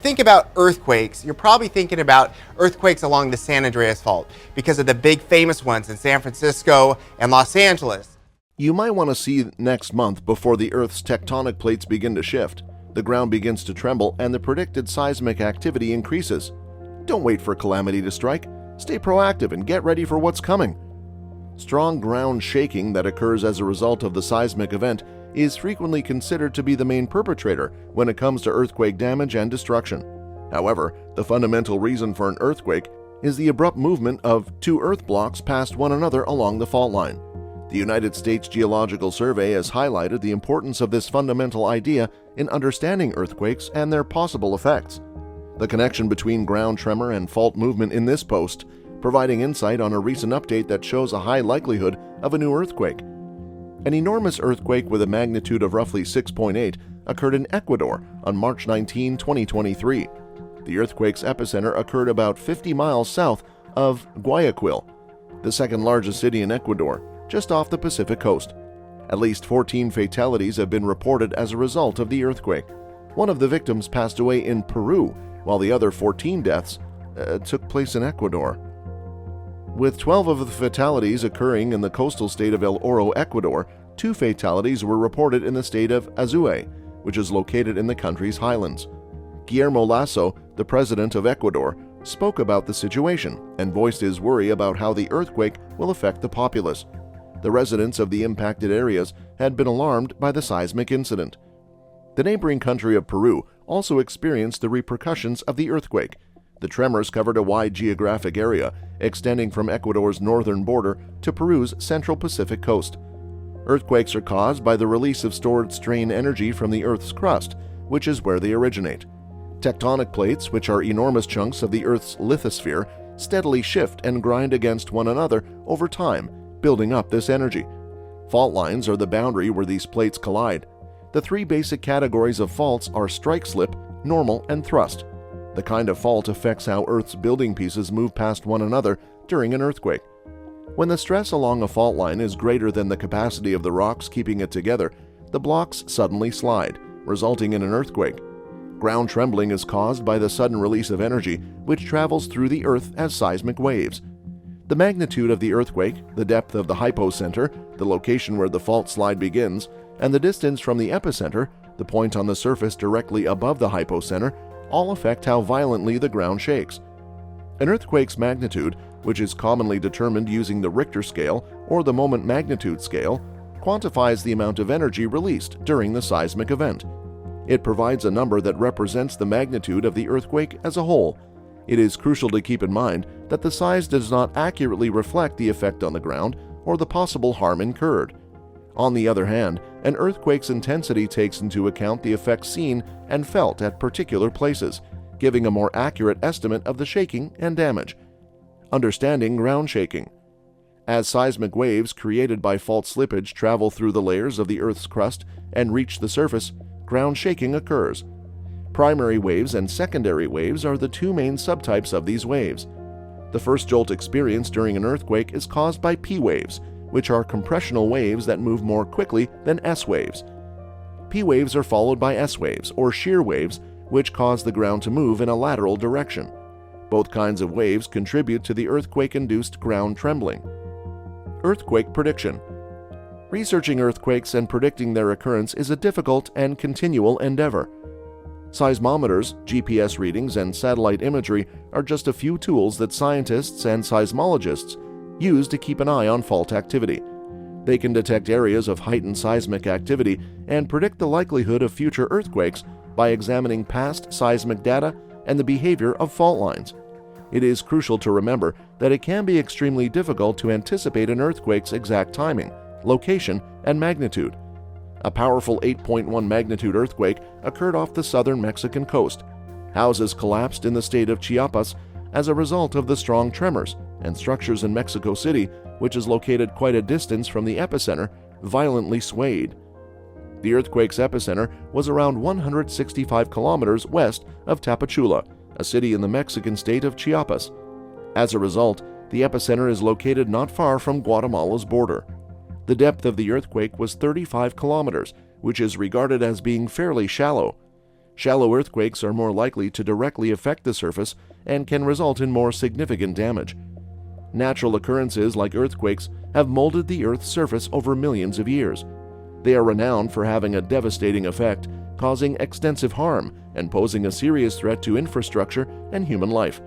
Think about earthquakes, you're probably thinking about earthquakes along the San Andreas Fault because of the big famous ones in San Francisco and Los Angeles. You might want to see next month before the Earth's tectonic plates begin to shift, the ground begins to tremble, and the predicted seismic activity increases. Don't wait for calamity to strike. Stay proactive and get ready for what's coming. Strong ground shaking that occurs as a result of the seismic event is frequently considered to be the main perpetrator when it comes to earthquake damage and destruction. However, the fundamental reason for an earthquake is the abrupt movement of two earth blocks past one another along the fault line. The United States Geological Survey has highlighted the importance of this fundamental idea in understanding earthquakes and their possible effects. The connection between ground tremor and fault movement in this post, providing insight on a recent update that shows a high likelihood of a new earthquake. An enormous earthquake with a magnitude of roughly 6.8 occurred in Ecuador on March 19, 2023. The earthquake's epicenter occurred about 50 miles south of Guayaquil, the second largest city in Ecuador, just off the Pacific coast. At least 14 fatalities have been reported as a result of the earthquake. One of the victims passed away in Peru, while the other 14 deaths took place in Ecuador. With 12 of the fatalities occurring in the coastal state of El Oro, Ecuador, 2 fatalities were reported in the state of Azuay, which is located in the country's highlands. Guillermo Lasso, the president of Ecuador, spoke about the situation and voiced his worry about how the earthquake will affect the populace. The residents of the impacted areas had been alarmed by the seismic incident. The neighboring country of Peru also experienced the repercussions of the earthquake. The tremors covered a wide geographic area, extending from Ecuador's northern border to Peru's central Pacific coast. Earthquakes are caused by the release of stored strain energy from the Earth's crust, which is where they originate. Tectonic plates, which are enormous chunks of the Earth's lithosphere, steadily shift and grind against one another over time, building up this energy. Fault lines are the boundary where these plates collide. The 3 basic categories of faults are strike-slip, normal, and thrust. The kind of fault affects how Earth's building pieces move past one another during an earthquake. When the stress along a fault line is greater than the capacity of the rocks keeping it together, the blocks suddenly slide, resulting in an earthquake. Ground trembling is caused by the sudden release of energy, which travels through the Earth as seismic waves. The magnitude of the earthquake, the depth of the hypocenter, the location where the fault slide begins, and the distance from the epicenter, the point on the surface directly above the hypocenter, all affect how violently the ground shakes. An earthquake's magnitude, which is commonly determined using the Richter scale or the moment magnitude scale, quantifies the amount of energy released during the seismic event. It provides a number that represents the magnitude of the earthquake as a whole. It is crucial to keep in mind that the size does not accurately reflect the effect on the ground or the possible harm incurred. On the other hand, an earthquake's intensity takes into account the effects seen and felt at particular places, giving a more accurate estimate of the shaking and damage. Understanding ground shaking. As seismic waves created by fault slippage travel through the layers of the Earth's crust and reach the surface, ground shaking occurs. Primary waves and secondary waves are the 2 main subtypes of these waves. The first jolt experienced during an earthquake is caused by P waves, which are compressional waves that move more quickly than S waves. P waves are followed by S waves, or shear waves, which cause the ground to move in a lateral direction. Both kinds of waves contribute to the earthquake-induced ground trembling. Earthquake prediction. Researching earthquakes and predicting their occurrence is a difficult and continual endeavor. Seismometers, GPS readings, and satellite imagery are just a few tools that scientists and seismologists use to keep an eye on fault activity. They can detect areas of heightened seismic activity and predict the likelihood of future earthquakes by examining past seismic data and the behavior of fault lines. It is crucial to remember that it can be extremely difficult to anticipate an earthquake's exact timing, location, and magnitude. A powerful 8.1 magnitude earthquake occurred off the southern Mexican coast. Houses collapsed in the state of Chiapas as a result of the strong tremors, and structures in Mexico City, which is located quite a distance from the epicenter, violently swayed. The earthquake's epicenter was around 165 kilometers west of Tapachula, a city in the Mexican state of Chiapas. As a result, the epicenter is located not far from Guatemala's border. The depth of the earthquake was 35 kilometers, which is regarded as being fairly shallow. Shallow earthquakes are more likely to directly affect the surface and can result in more significant damage. Natural occurrences like earthquakes have molded the Earth's surface over millions of years. They are renowned for having a devastating effect, causing extensive harm and posing a serious threat to infrastructure and human life.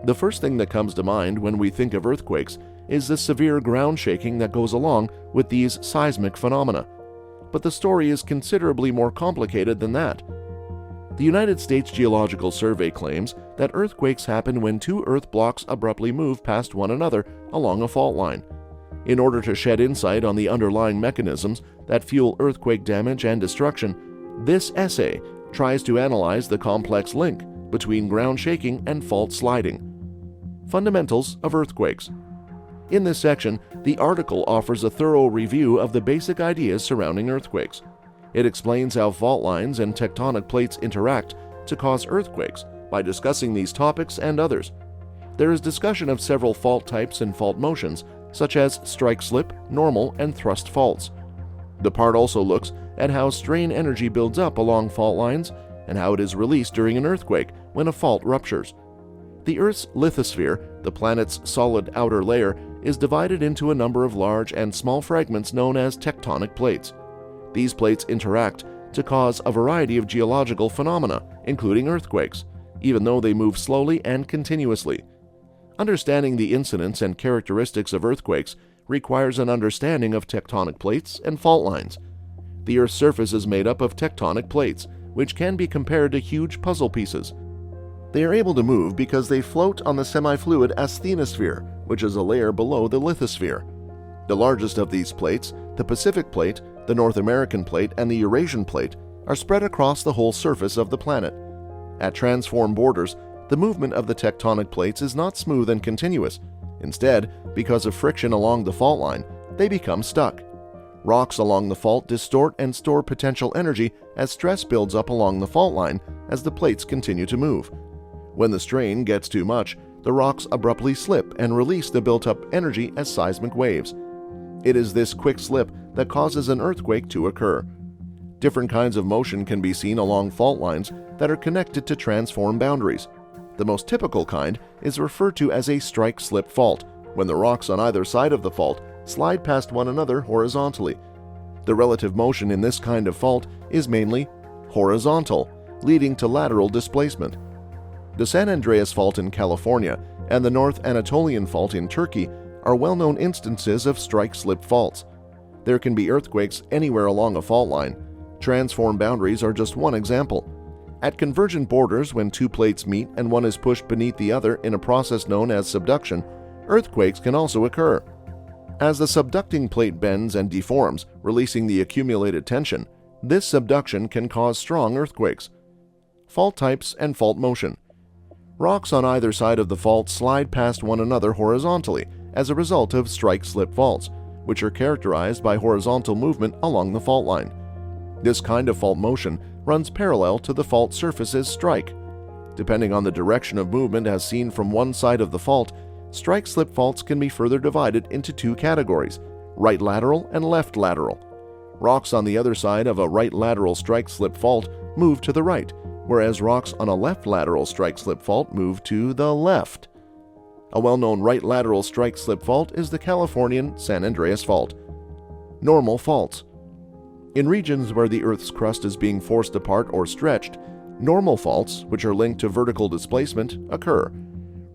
The first thing that comes to mind when we think of earthquakes is the severe ground shaking that goes along with these seismic phenomena. But the story is considerably more complicated than that. The United States Geological Survey claims that earthquakes happen when two earth blocks abruptly move past one another along a fault line. In order to shed insight on the underlying mechanisms that fuel earthquake damage and destruction, this essay tries to analyze the complex link between ground shaking and fault sliding. Fundamentals of earthquakes. In this section, the article offers a thorough review of the basic ideas surrounding earthquakes. It explains how fault lines and tectonic plates interact to cause earthquakes by discussing these topics and others. There is discussion of several fault types and fault motions, such as strike-slip, normal, and thrust faults. The part also looks at how strain energy builds up along fault lines and how it is released during an earthquake when a fault ruptures. The Earth's lithosphere, the planet's solid outer layer, is divided into a number of large and small fragments known as tectonic plates. These plates interact to cause a variety of geological phenomena, including earthquakes, even though they move slowly and continuously. Understanding the incidence and characteristics of earthquakes requires an understanding of tectonic plates and fault lines. The Earth's surface is made up of tectonic plates, which can be compared to huge puzzle pieces. They are able to move because they float on the semi-fluid asthenosphere, which is a layer below the lithosphere. The largest of these plates, the Pacific Plate, the North American Plate, and the Eurasian Plate, are spread across the whole surface of the planet. At transform borders, the movement of the tectonic plates is not smooth and continuous. Instead, because of friction along the fault line, they become stuck. Rocks along the fault distort and store potential energy as stress builds up along the fault line as the plates continue to move. When the strain gets too much, the rocks abruptly slip and release the built-up energy as seismic waves. It is this quick slip that causes an earthquake to occur. Different kinds of motion can be seen along fault lines that are connected to transform boundaries. The most typical kind is referred to as a strike-slip fault, when the rocks on either side of the fault slide past one another horizontally. The relative motion in this kind of fault is mainly horizontal, leading to lateral displacement. The San Andreas Fault in California and the North Anatolian Fault in Turkey are well-known instances of strike-slip faults. There can be earthquakes anywhere along a fault line. Transform boundaries are just one example. At convergent borders, when two plates meet and one is pushed beneath the other in a process known as subduction, earthquakes can also occur. As the subducting plate bends and deforms, releasing the accumulated tension, this subduction can cause strong earthquakes. Fault types and fault motion. Rocks on either side of the fault slide past one another horizontally as a result of strike-slip faults, which are characterized by horizontal movement along the fault line. This kind of fault motion runs parallel to the fault surface's strike. Depending on the direction of movement as seen from one side of the fault, strike-slip faults can be further divided into two categories, right lateral and left lateral. Rocks on the other side of a right lateral strike-slip fault move to the right, whereas rocks on a left lateral strike-slip fault move to the left. A well-known right lateral strike-slip fault is the Californian San Andreas Fault. Normal faults. In regions where the Earth's crust is being forced apart or stretched, normal faults, which are linked to vertical displacement, occur.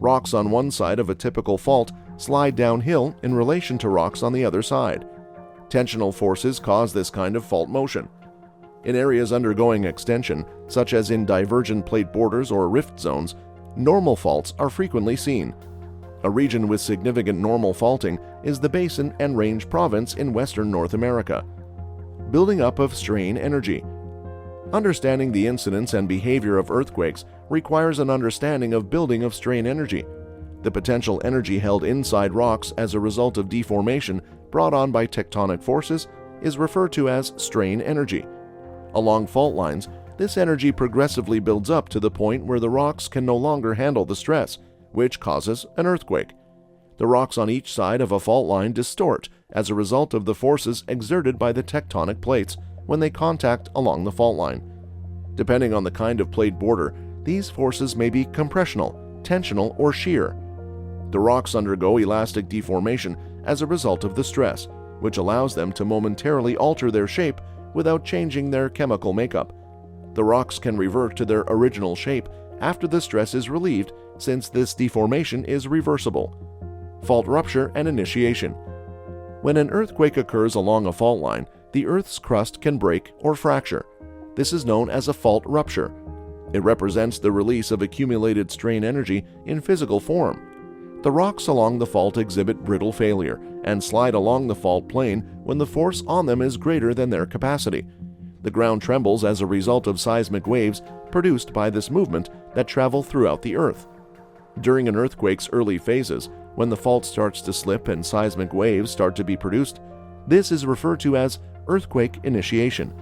Rocks on one side of a typical fault slide downhill in relation to rocks on the other side. Tensional forces cause this kind of fault motion. In areas undergoing extension, such as in divergent plate borders or rift zones, normal faults are frequently seen. A region with significant normal faulting is the Basin and Range Province in western North America. Building up of strain energy. Understanding the incidence and behavior of earthquakes requires an understanding of building of strain energy. The potential energy held inside rocks as a result of deformation brought on by tectonic forces is referred to as strain energy. Along fault lines, this energy progressively builds up to the point where the rocks can no longer handle the stress, which causes an earthquake. The rocks on each side of a fault line distort as a result of the forces exerted by the tectonic plates when they contact along the fault line. Depending on the kind of plate border, these forces may be compressional, tensional, or shear. The rocks undergo elastic deformation as a result of the stress, which allows them to momentarily alter their shape without changing their chemical makeup. The rocks can revert to their original shape after the stress is relieved, since this deformation is reversible. Fault rupture and initiation. When an earthquake occurs along a fault line, the Earth's crust can break or fracture. This is known as a fault rupture. It represents the release of accumulated strain energy in physical form. The rocks along the fault exhibit brittle failure and slide along the fault plane when the force on them is greater than their capacity. The ground trembles as a result of seismic waves produced by this movement that travel throughout the Earth. During an earthquake's early phases, when the fault starts to slip and seismic waves start to be produced, this is referred to as earthquake initiation.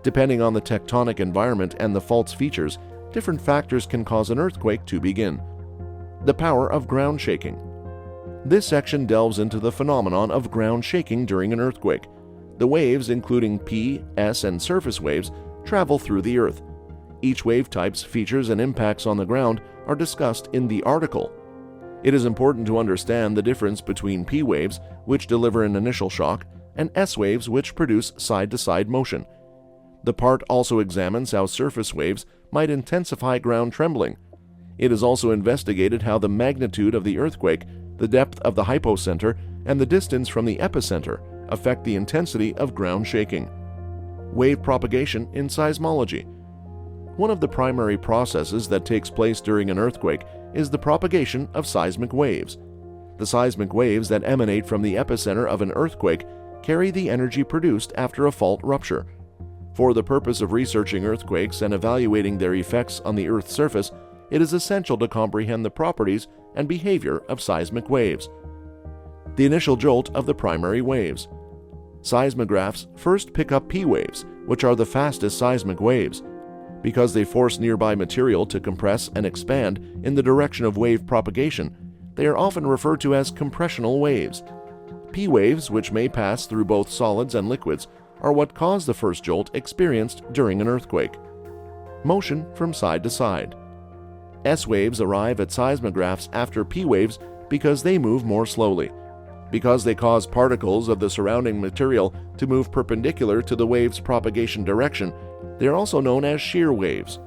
Depending on the tectonic environment and the fault's features, different factors can cause an earthquake to begin. The power of ground shaking. This section delves into the phenomenon of ground shaking during an earthquake. The waves, including P, S, and surface waves, travel through the Earth. Each wave type's features and impacts on the ground are discussed in the article. It is important to understand the difference between P waves, which deliver an initial shock, and S waves, which produce side-to-side motion. The part also examines how surface waves might intensify ground trembling. It is also investigated how the magnitude of the earthquake, the depth of the hypocenter, and the distance from the epicenter affect the intensity of ground shaking. Wave propagation in seismology. One of the primary processes that takes place during an earthquake is the propagation of seismic waves. The seismic waves that emanate from the epicenter of an earthquake carry the energy produced after a fault rupture. For the purpose of researching earthquakes and evaluating their effects on the Earth's surface, it is essential to comprehend the properties and behavior of seismic waves. The initial jolt of the primary waves. Seismographs first pick up P waves, which are the fastest seismic waves. Because they force nearby material to compress and expand in the direction of wave propagation, they are often referred to as compressional waves. P waves, which may pass through both solids and liquids, are what cause the first jolt experienced during an earthquake. Motion from side to side. S waves arrive at seismographs after P waves because they move more slowly. Because they cause particles of the surrounding material to move perpendicular to the wave's propagation direction, they are also known as shear waves.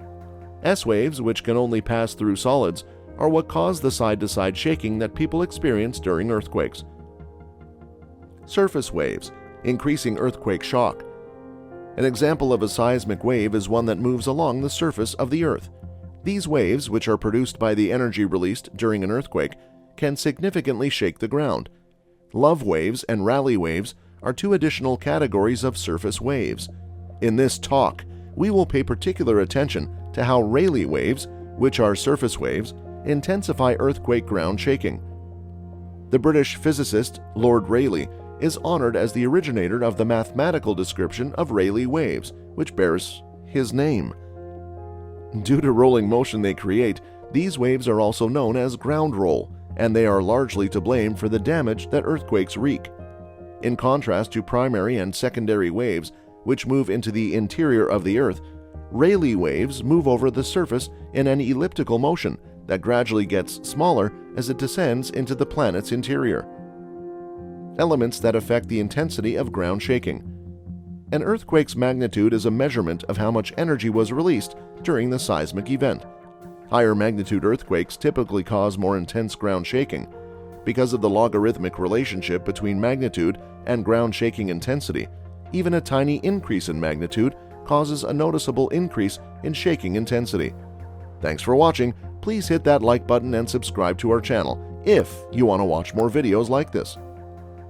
S waves, which can only pass through solids, are what cause the side-to-side shaking that people experience during earthquakes. Surface waves, increasing earthquake shock. An example of a seismic wave is one that moves along the surface of the Earth. These waves, which are produced by the energy released during an earthquake, can significantly shake the ground. Love waves and Rayleigh waves are two additional categories of surface waves. In this talk, we will pay particular attention to how Rayleigh waves, which are surface waves, intensify earthquake ground shaking. The British physicist Lord Rayleigh is honored as the originator of the mathematical description of Rayleigh waves, which bears his name. Due to rolling motion they create, these waves are also known as ground roll, and they are largely to blame for the damage that earthquakes wreak. In contrast to primary and secondary waves, which move into the interior of the Earth, Rayleigh waves move over the surface in an elliptical motion that gradually gets smaller as it descends into the planet's interior. Elements that affect the intensity of ground shaking. An earthquake's magnitude is a measurement of how much energy was released during the seismic event. Higher magnitude earthquakes typically cause more intense ground shaking. Because of the logarithmic relationship between magnitude and ground shaking intensity, even a tiny increase in magnitude causes a noticeable increase in shaking intensity. Thanks for watching. Please hit that like button and subscribe to our channel if you want to watch more videos like this.